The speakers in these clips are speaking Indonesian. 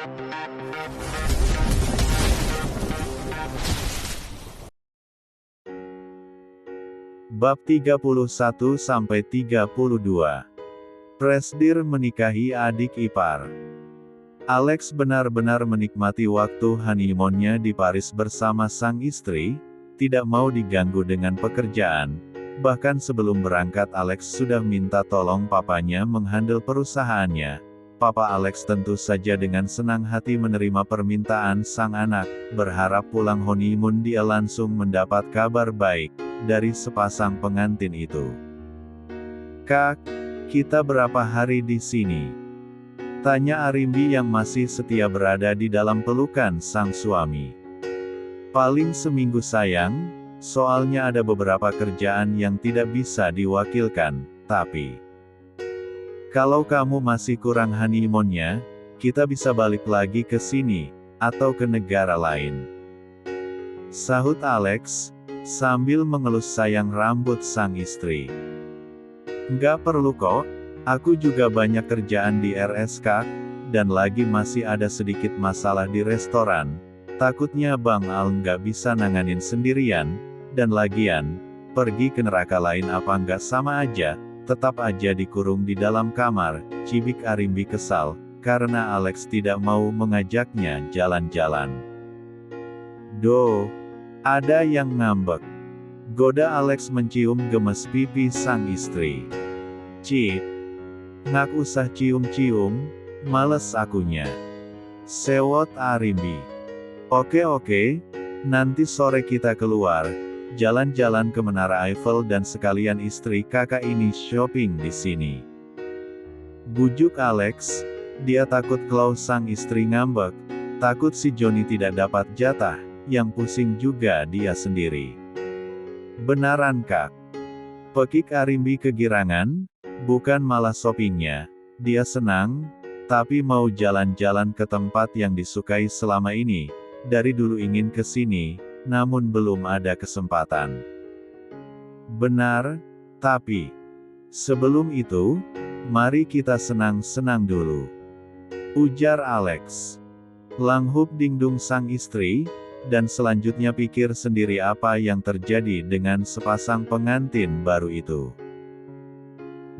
Bab 31-32. Presdir menikahi adik ipar. Alex benar-benar menikmati waktu honeymoon-nya di Paris bersama sang istri, tidak mau diganggu dengan pekerjaan. Bahkan sebelum berangkat Alex sudah minta tolong papanya menghandle perusahaannya. Papa Alex tentu saja dengan senang hati menerima permintaan sang anak, berharap pulang honeymoon dia langsung mendapat kabar baik dari sepasang pengantin itu. "Kak, kita berapa hari di sini?" tanya Arimbi yang masih setia berada di dalam pelukan sang suami. "Paling seminggu sayang, soalnya ada beberapa kerjaan yang tidak bisa diwakilkan, tapi kalau kamu masih kurang honeymoon-nya, kita bisa balik lagi ke sini, atau ke negara lain," sahut Alex, sambil mengelus sayang rambut sang istri. "Nggak perlu kok, aku juga banyak kerjaan di RSK, dan lagi masih ada sedikit masalah di restoran, takutnya Bang Al nggak bisa nanganin sendirian, dan lagian, pergi ke neraka lain apa nggak sama aja, tetap aja dikurung di dalam kamar," cibik Arimbi kesal, karena Alex tidak mau mengajaknya jalan-jalan. "Doh, ada yang ngambek," goda Alex mencium gemes pipi sang istri. "Cip, ngak usah cium-cium, males akunya," sewot Arimbi. Oke, nanti sore kita keluar, jalan-jalan ke Menara Eiffel dan sekalian istri kakak ini shopping di sini," bujuk Alex. Dia takut kalau sang istri ngambek, takut si Johnny tidak dapat jatah, yang pusing juga dia sendiri. "Benaran Kak?" pekik Arimbi kegirangan, bukan malah shoppingnya, dia senang, tapi mau jalan-jalan ke tempat yang disukai selama ini, dari dulu ingin ke sini, namun belum ada kesempatan. "Benar, tapi sebelum itu, mari kita senang-senang dulu," ujar Alex. Langhub dingdung sang istri, dan selanjutnya pikir sendiri apa yang terjadi dengan sepasang pengantin baru itu.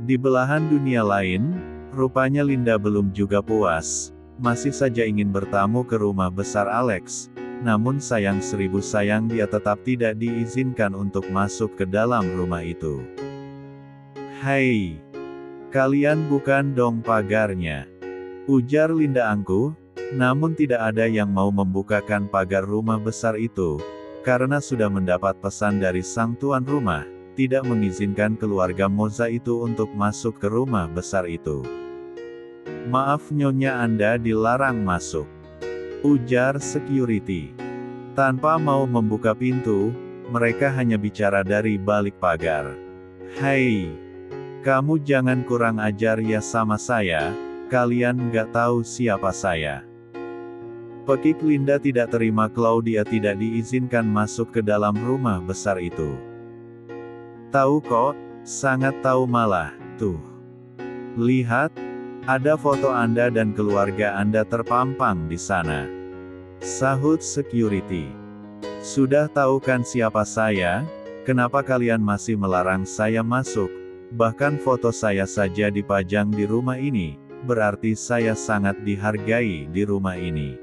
Di belahan dunia lain, rupanya Linda belum juga puas, masih saja ingin bertamu ke rumah besar Alex. Namun sayang seribu sayang dia tetap tidak diizinkan untuk masuk ke dalam rumah itu. "Hai, kalian bukan dong pagarnya," ujar Linda angkuh, namun tidak ada yang mau membukakan pagar rumah besar itu, karena sudah mendapat pesan dari sang tuan rumah, tidak mengizinkan keluarga Moza itu untuk masuk ke rumah besar itu. "Maaf Nyonya, Anda dilarang masuk," ujar security. Tanpa mau membuka pintu, mereka hanya bicara dari balik pagar. "Hai, kamu jangan kurang ajar ya sama saya, kalian nggak tahu siapa saya," pekik Linda tidak terima Claudia tidak diizinkan masuk ke dalam rumah besar itu. "Tahu kok, sangat tahu malah, tuh. Lihat, ada foto Anda dan keluarga Anda terpampang di sana," sahut security. "Sudah tahu kan siapa saya? Kenapa kalian masih melarang saya masuk? Bahkan foto saya saja dipajang di rumah ini, berarti saya sangat dihargai di rumah ini,"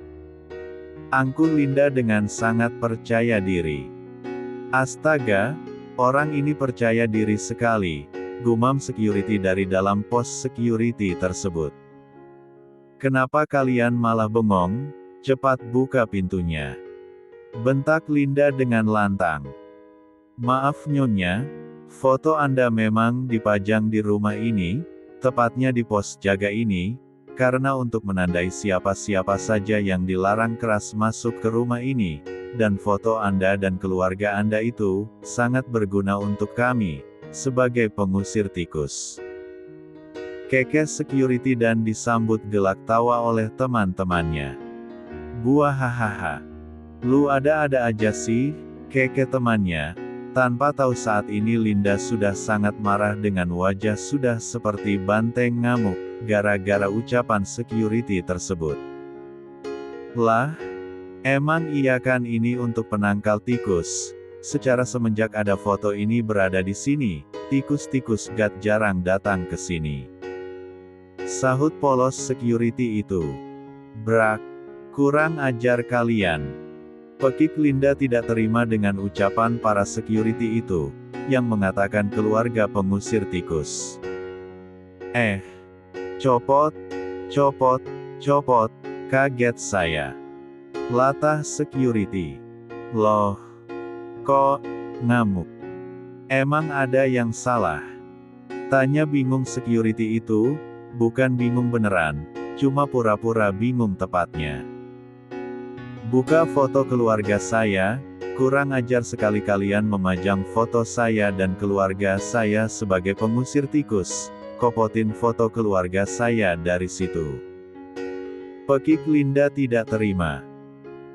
angkuh Linda dengan sangat percaya diri. "Astaga, orang ini percaya diri sekali," gumam security dari dalam pos security tersebut. "Kenapa kalian malah bengong? Cepat buka pintunya," bentak Linda dengan lantang. "Maaf Nyonya, foto Anda memang dipajang di rumah ini, tepatnya di pos jaga ini, karena untuk menandai siapa-siapa saja yang dilarang keras masuk ke rumah ini, dan foto Anda dan keluarga Anda itu sangat berguna untuk kami, sebagai pengusir tikus," kekes security dan disambut gelak tawa oleh teman-temannya. "Buah hahaha. Lu ada-ada aja sih," keke temannya, tanpa tahu saat ini Linda sudah sangat marah dengan wajah sudah seperti banteng ngamuk, gara-gara ucapan security tersebut. Lah, emang iya kan ini untuk penangkal tikus? Secara semenjak ada foto ini berada di sini, tikus-tikus gat jarang datang ke sini. Sahut polos security itu. Brak, kurang ajar kalian. Pekik Linda tidak terima dengan ucapan para security itu, yang mengatakan keluarga pengusir tikus. Copot, copot, copot, kaget saya. Latah security. Loh, kok ngamuk? Emang ada yang salah? Tanya bingung security itu, bukan bingung beneran, cuma pura-pura bingung tepatnya. Buka foto keluarga saya, kurang ajar sekali kalian memajang foto saya dan keluarga saya sebagai pengusir tikus, kopotin foto keluarga saya dari situ. Pekik Linda tidak terima.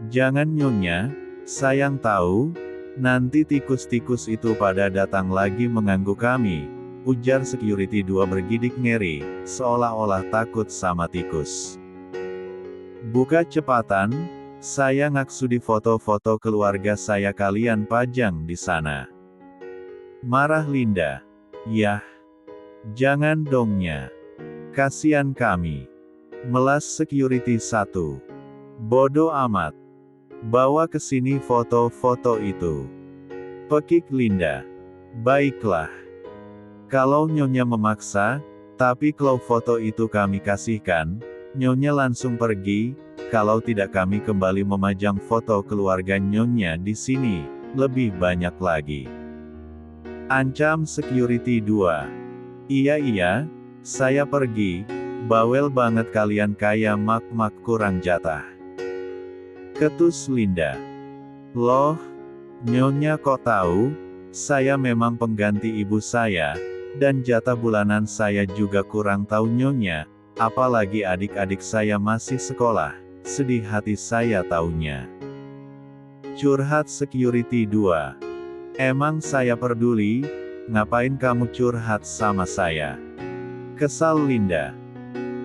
Jangan nyonya, sayang tahu, nanti tikus-tikus itu pada datang lagi mengganggu kami, ujar security 2 bergidik ngeri, seolah-olah takut sama tikus. Buka cepatan, saya ngaksudi foto-foto keluarga saya kalian pajang di sana. Marah Linda. Yah, jangan dongnya. Kasian kami. Melas security 1. Bodoh amat. Bawa ke sini foto-foto itu. Pekik Linda. Baiklah. Kalau nyonya memaksa, tapi kalau foto itu kami kasihkan, nyonya langsung pergi. Kalau tidak kami kembali memajang foto keluarga nyonya di sini, lebih banyak lagi. Ancam security 2. Iya, saya pergi, bawel banget kalian kayak mak-mak kurang jatah. Ketus Linda. Loh, nyonya kok tahu, saya memang pengganti ibu saya, dan jatah bulanan saya juga kurang tahu nyonya, apalagi adik-adik saya masih sekolah. Sedih hati saya taunya. Curhat security 2. Emang saya peduli, ngapain kamu curhat sama saya? Kesal Linda.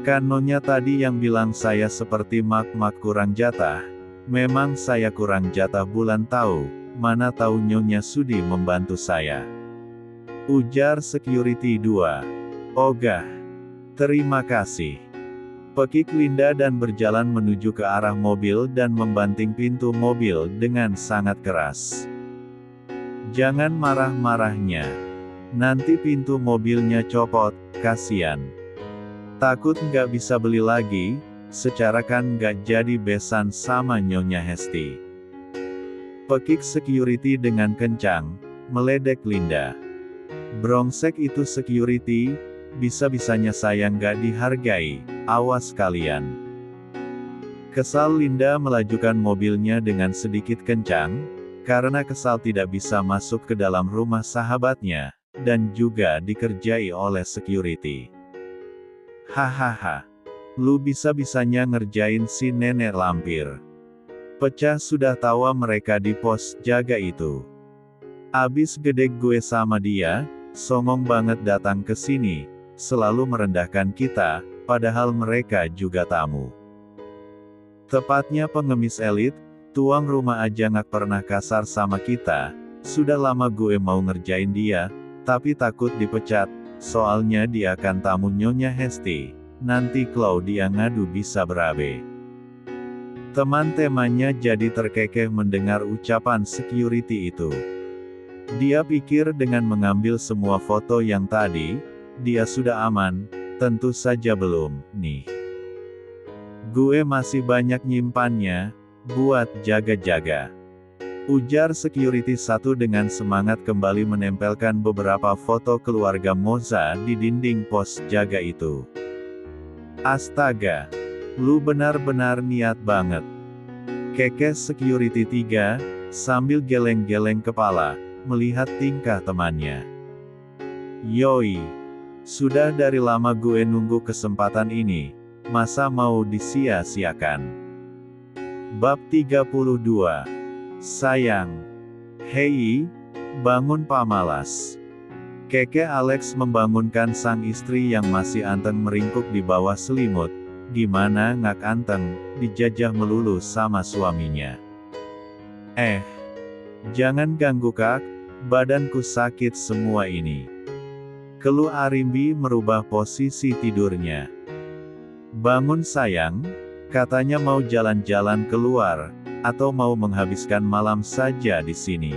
Kan nyonya tadi yang bilang saya seperti mak-mak kurang jatah, memang saya kurang jatah bulan tahu, mana tahu nyonya sudi membantu saya. Ujar security 2. Ogah. Terima kasih. Pekik Linda dan berjalan menuju ke arah mobil dan membanting pintu mobil dengan sangat keras. Jangan marah-marahnya. Nanti pintu mobilnya copot, kasian. Takut nggak bisa beli lagi, secara kan nggak jadi besan sama Nyonya Hesti. Pekik security dengan kencang, meledek Linda. Brongsek itu security, bisa-bisanya saya nggak dihargai, awas kalian. Kesal Linda melajukan mobilnya dengan sedikit kencang, karena kesal tidak bisa masuk ke dalam rumah sahabatnya, dan juga dikerjai oleh security. Hahaha. Lu bisa-bisanya ngerjain si nenek lampir. Pecah sudah tawa mereka di pos jaga itu. Abis gede gue sama dia, songong banget datang ke sini, selalu merendahkan kita, padahal mereka juga tamu. Tepatnya pengemis elit, tuang rumah aja nggak pernah kasar sama kita, sudah lama gue mau ngerjain dia, tapi takut dipecat, soalnya dia kan tamu Nyonya Hesti, nanti kalau dia ngadu bisa berabe. Teman-temannya jadi terkekeh mendengar ucapan security itu. Dia pikir dengan mengambil semua foto yang tadi, dia sudah aman, tentu saja belum, nih. Gue masih banyak nyimpannya, buat jaga-jaga. Ujar security 1 dengan semangat kembali menempelkan beberapa foto keluarga Moza di dinding pos jaga itu. Astaga, lu benar-benar niat banget. Kekes security 3, sambil geleng-geleng kepala, melihat tingkah temannya. Yoi. Sudah dari lama gue nunggu kesempatan ini, masa mau disia-siakan. Bab 32. Sayang. Hei, bangun pamalas. Keke Alex membangunkan sang istri yang masih anteng meringkuk di bawah selimut, gimana ngak anteng, dijajah melulu sama suaminya. Jangan ganggu kak, badanku sakit semua ini. Keluh Arimbi merubah posisi tidurnya. Bangun sayang, katanya mau jalan-jalan keluar, atau mau menghabiskan malam saja di sini.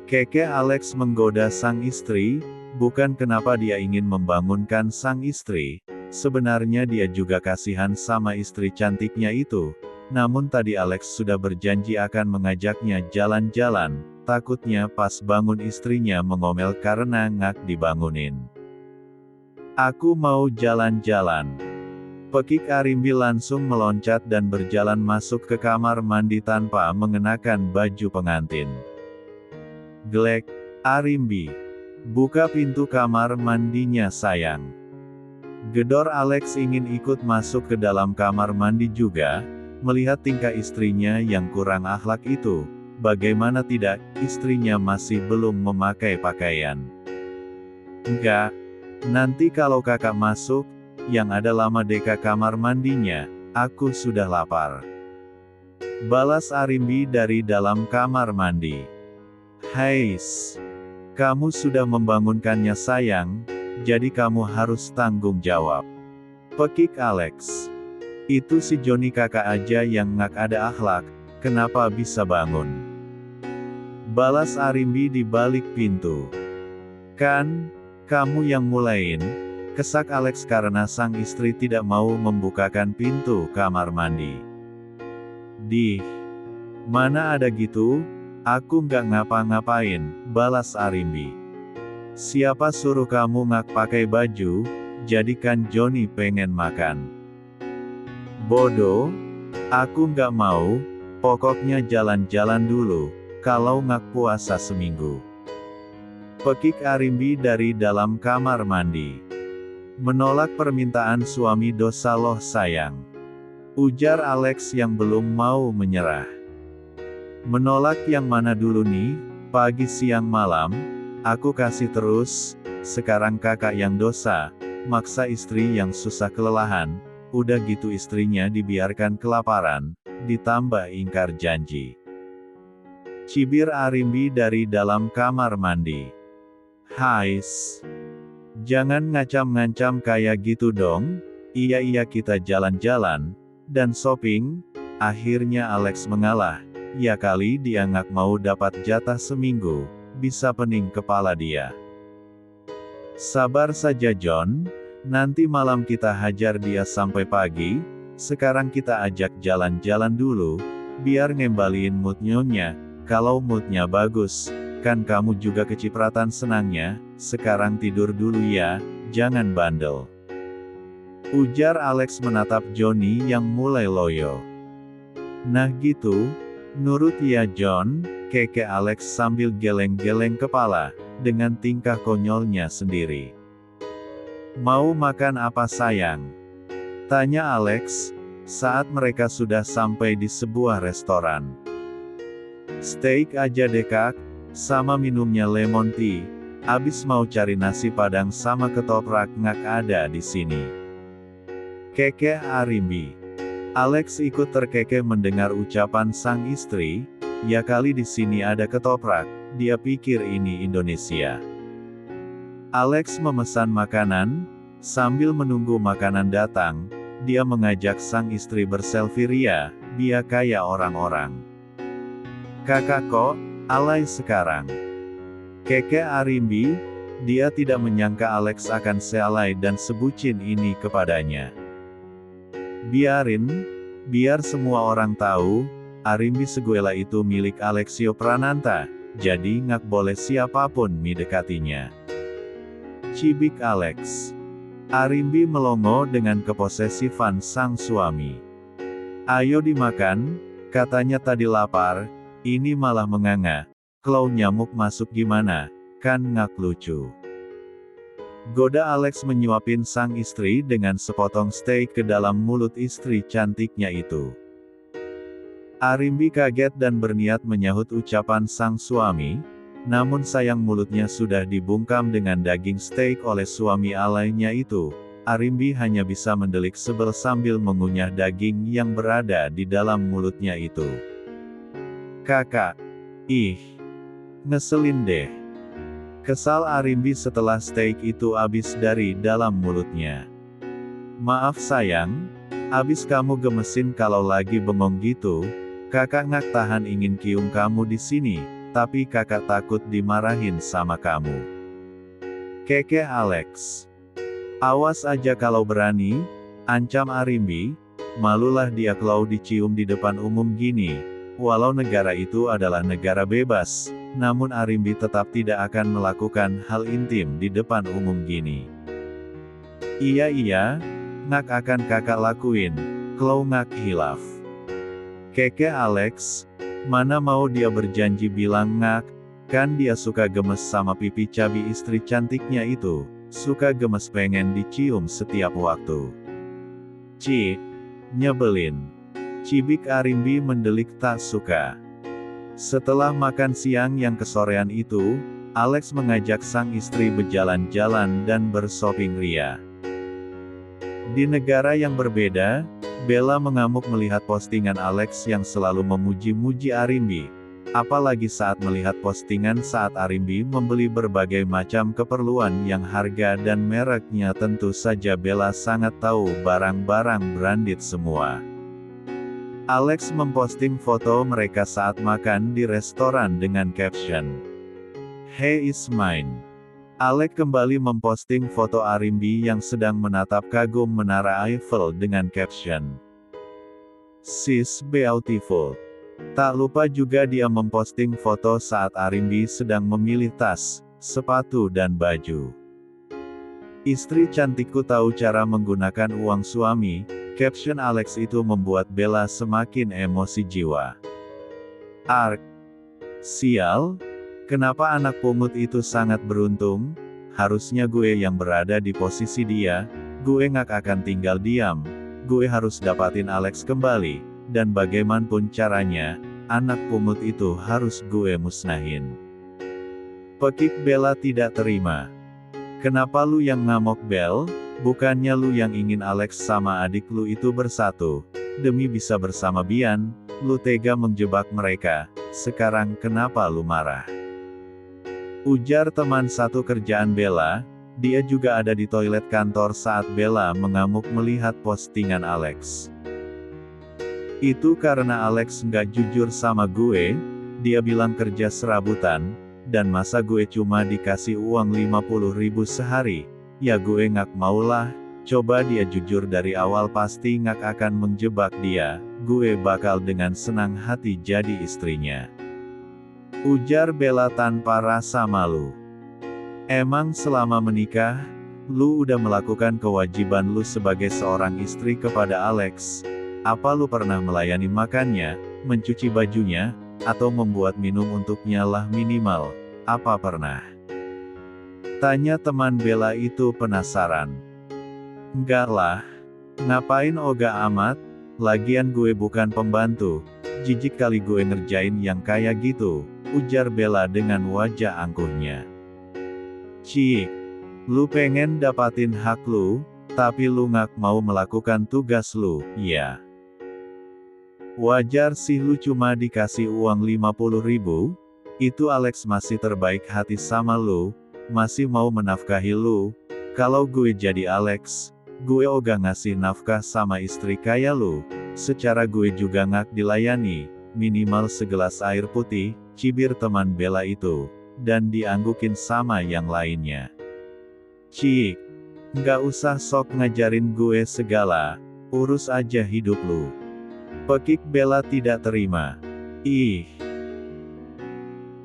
Keke Alex menggoda sang istri, bukan kenapa dia ingin membangunkan sang istri, sebenarnya dia juga kasihan sama istri cantiknya itu, namun tadi Alex sudah berjanji akan mengajaknya jalan-jalan, takutnya pas bangun istrinya mengomel karena ngak dibangunin. Aku mau jalan-jalan. Pekik Arimbi langsung meloncat dan berjalan masuk ke kamar mandi tanpa mengenakan baju pengantin. Glek, Arimbi. Buka pintu kamar mandinya sayang. Gedor Alex ingin ikut masuk ke dalam kamar mandi juga, melihat tingkah istrinya yang kurang akhlak itu. Bagaimana tidak, istrinya masih belum memakai pakaian. Enggak. Nanti kalau kakak masuk, yang ada lama deka kamar mandinya, aku sudah lapar. Balas Arimbi dari dalam kamar mandi. Hais. Kamu sudah membangunkannya sayang, jadi kamu harus tanggung jawab. Pekik Alex. Itu si Joni kakak aja yang ngak ada akhlak, kenapa bisa bangun? Balas Arimbi di balik pintu. Kan, kamu yang mulain, kesak Alex karena sang istri tidak mau membukakan pintu kamar mandi. Mana ada gitu? Aku nggak ngapa-ngapain, balas Arimbi. Siapa suruh kamu ngak pakai baju, jadikan Joni pengen makan. Bodoh, aku nggak mau, pokoknya jalan-jalan dulu, kalau ngak puasa seminggu. Pekik Arimbi dari dalam kamar mandi. Menolak permintaan suami dosa loh sayang. Ujar Alex yang belum mau menyerah. Menolak yang mana dulu nih, pagi siang malam, aku kasih terus, sekarang kakak yang dosa, maksa istri yang susah kelelahan, udah gitu istrinya dibiarkan kelaparan, ditambah ingkar janji. Cibir Arimbi dari dalam kamar mandi. Hais. Jangan ngacam-ngacam kayak gitu dong, iya kita jalan-jalan, dan shopping. Akhirnya Alex mengalah. Ya kali dia ngak mau dapat jatah seminggu, bisa pening kepala dia. Sabar saja John, nanti malam kita hajar dia sampai pagi, sekarang kita ajak jalan-jalan dulu, biar ngembaliin mood nyonya, kalau moodnya bagus, kan kamu juga kecipratan senangnya, sekarang tidur dulu ya, jangan bandel. Ujar Alex menatap Joni yang mulai loyo. Nah gitu, nurut ya John, keke Alex sambil geleng-geleng kepala, dengan tingkah konyolnya sendiri. Mau makan apa sayang? Tanya Alex, saat mereka sudah sampai di sebuah restoran. Steak aja deh kak, sama minumnya lemon tea, abis mau cari nasi padang sama ketoprak ngak ada di sini. Keke Arimbi. Alex ikut terkekeh mendengar ucapan sang istri, ya kali di sini ada ketoprak, dia pikir ini Indonesia. Alex memesan makanan, sambil menunggu makanan datang, dia mengajak sang istri berselfie ria, dia kayak orang-orang. Kakak kok, alay sekarang. Keke Arimbi, dia tidak menyangka Alex akan sealai dan sebucin ini kepadanya. Biar semua orang tahu, Arimbi Seguela itu milik Alexio Prananta, jadi ngak boleh siapapun mendekatinya. Cibik Alex. Arimbi melongo dengan keposesifan sang suami. Ayo dimakan, katanya tadi lapar, ini malah menganga, kalau nyamuk masuk gimana, kan ngak lucu. Goda Alex menyuapin sang istri dengan sepotong steak ke dalam mulut istri cantiknya itu. Arimbi kaget dan berniat menyahut ucapan sang suami, namun sayang mulutnya sudah dibungkam dengan daging steak oleh suami alaynya itu. Arimbi hanya bisa mendelik sebel sambil mengunyah daging yang berada di dalam mulutnya itu. Kakak. Ih. Ngeselin deh. Kesal Arimbi setelah steak itu habis dari dalam mulutnya. Maaf sayang, abis kamu gemesin kalau lagi bengong gitu. Kakak nggak tahan ingin cium kamu di sini, tapi kakak takut dimarahin sama kamu. Keke Alex. Awas aja kalau berani, ancam Arimbi. Malulah dia kalau dicium di depan umum gini. Walau negara itu adalah negara bebas, namun Arimbi tetap tidak akan melakukan hal intim di depan umum gini. Iya, ngak akan kakak lakuin, kalau ngak hilaf. Keke Alex, mana mau dia berjanji bilang ngak, kan dia suka gemes sama pipi cabi istri cantiknya itu, suka gemes pengen dicium setiap waktu. Cih, nyebelin. Cibik Arimbi mendelik tak suka. Setelah makan siang yang kesorean itu, Alex mengajak sang istri berjalan-jalan dan bershopping ria. Di negara yang berbeda, Bella mengamuk melihat postingan Alex yang selalu memuji-muji Arimbi. Apalagi saat melihat postingan saat Arimbi membeli berbagai macam keperluan yang harga dan mereknya, tentu saja Bella sangat tahu barang-barang branded semua. Alex memposting foto mereka saat makan di restoran dengan caption, "He is mine." Alex kembali memposting foto Arimbi yang sedang menatap kagum menara Eiffel dengan caption, "She's beautiful." Tak lupa juga dia memposting foto saat Arimbi sedang memilih tas, sepatu dan baju. "Istri cantikku tahu cara menggunakan uang suami." Caption Alex itu membuat Bella semakin emosi jiwa. Ark. Sial. Kenapa anak pungut itu sangat beruntung? Harusnya gue yang berada di posisi dia. Gue nggak akan tinggal diam. Gue harus dapatin Alex kembali. Dan bagaimanapun caranya, anak pungut itu harus gue musnahin. Pekik Bella tidak terima. Kenapa lu yang ngamuk, Bel? Bukannya lu yang ingin Alex sama adik lu itu bersatu, demi bisa bersama Bian, lu tega menjebak mereka, sekarang kenapa lu marah? Ujar teman satu kerjaan Bella, dia juga ada di toilet kantor saat Bella mengamuk melihat postingan Alex. Itu karena Alex nggak jujur sama gue, dia bilang kerja serabutan, dan masa gue cuma dikasih uang 50.000 sehari. Ya gue ngak maulah, coba dia jujur dari awal pasti ngak akan menjebak dia, gue bakal dengan senang hati jadi istrinya. Ujar Bella tanpa rasa malu. Emang selama menikah, lu udah melakukan kewajiban lu sebagai seorang istri kepada Alex? Apa lu pernah melayani makannya, mencuci bajunya, atau membuat minum untuknya lah minimal? Apa pernah? Tanya teman Bella itu penasaran. Enggak lah. Ngapain oga amat? Lagian gue bukan pembantu. Jijik kali gue ngerjain yang kayak gitu, ujar Bella dengan wajah angkuhnya. Cik, lu pengen dapatin hak lu, tapi lu nggak mau melakukan tugas lu, ya? Wajar sih lu cuma dikasih uang 50.000, itu Alex masih terbaik hati sama lu, masih mau menafkahi lu. Kalau gue jadi Alex, gue ogah ngasih nafkah sama istri kayak lu. Secara gue juga ngak dilayani, minimal segelas air putih, cibir teman Bella itu, dan dianggukin sama yang lainnya. Cik, nggak usah sok ngajarin gue segala, urus aja hidup lu. Pekik Bella tidak terima. Ih,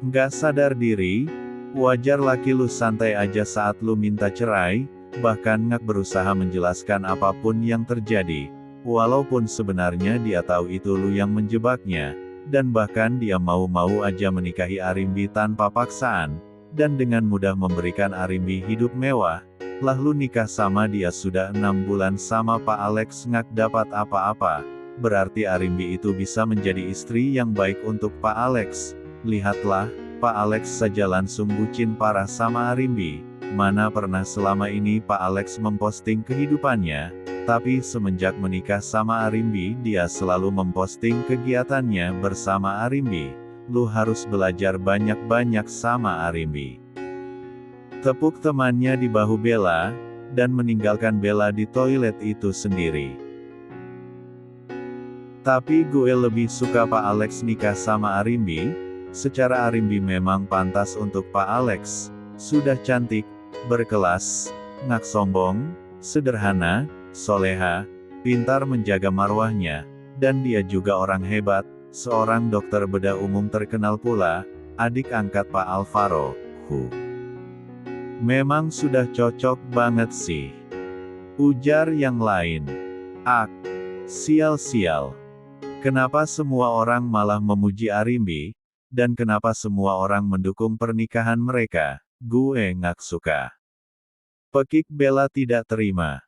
nggak sadar diri? Wajar laki lu santai aja saat lu minta cerai, bahkan ngak berusaha menjelaskan apapun yang terjadi, walaupun sebenarnya dia tahu itu lu yang menjebaknya, dan bahkan dia mau-mau aja menikahi Arimbi tanpa paksaan, dan dengan mudah memberikan Arimbi hidup mewah. Lah lu nikah sama dia sudah 6 bulan sama Pak Alex ngak dapat apa-apa, berarti Arimbi itu bisa menjadi istri yang baik untuk Pak Alex. Lihatlah, Pak Alex saja langsung bucin parah sama Arimbi. mana pernah selama ini Pak Alex memposting kehidupannya, tapi semenjak menikah sama Arimbi dia selalu memposting kegiatannya bersama Arimbi. Lu harus belajar banyak-banyak sama Arimbi. Tepuk temannya di bahu Bella, dan meninggalkan Bella di toilet itu sendiri. Tapi gue lebih suka Pak Alex nikah sama Arimbi. Secara Arimbi memang pantas untuk Pak Alex. Sudah cantik, berkelas, ngak sombong, sederhana, soleha, pintar menjaga marwahnya, dan dia juga orang hebat, seorang dokter bedah umum terkenal pula, adik angkat Pak Alvaro. Memang sudah cocok banget sih. Ujar yang lain. Ak, sial-sial. Kenapa semua orang malah memuji Arimbi, dan kenapa semua orang mendukung pernikahan mereka? Gue ngak suka. Pekik Bella tidak terima.